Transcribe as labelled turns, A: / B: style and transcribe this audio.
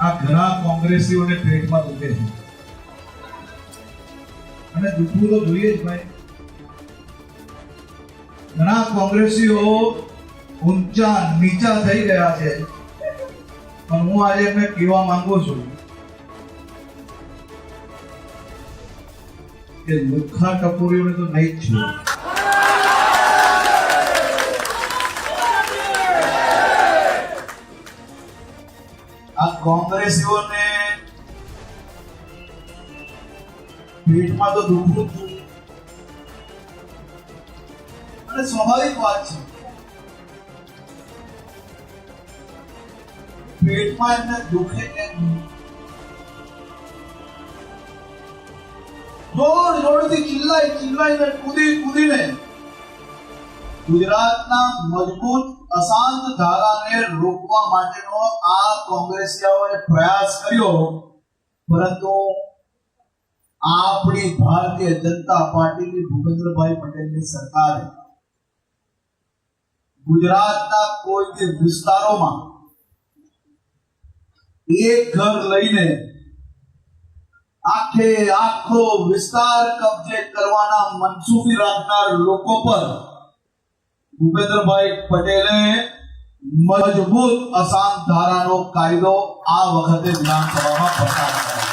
A: આ ઘણા કોંગ્રેસીઓને પેટમાં દુખે છે અને દુખવું તો જોઈએ જ ભાઈ. ઘણા કોંગ્રેસીઓ ઊંચા નીચા થઈ ગયા છે, પણ હું આજે એમને કહેવા માંગુ છું કે લુખ્ખા ટપોરીઓને તો નહીં જ છું. આ કોંગ્રેસીઓને પેટમાં તો દુખવું જ અને સ્વાભાવિક વાત છે. પેટમાં એમને દુખે કેમ? જોરથી ચિલ્લાઈને કૂદીને ગુજરાતના મજબૂત અશાંત ધારાને રોકવા માટેનો આ કોંગ્રેસીઓએ પ્રયાસ કર્યો, પરંતુ આપણી ભારતીય જનતા પાર્ટીની ભૂપેન્દ્રભાઈ પટેલની સરકારે ગુજરાતના કોઈ વિસ્તારોમાં એક ઘર લઈને આખો વિસ્તાર કબજે કરવાના મનસૂબી રાખનાર લોકો પર ભૂપેન્દ્રભાઈ પટેલે મજબૂત અશાંત ધારાનો કાયદો આ વખતે વિધાનસભામાં પસાર કર્યો.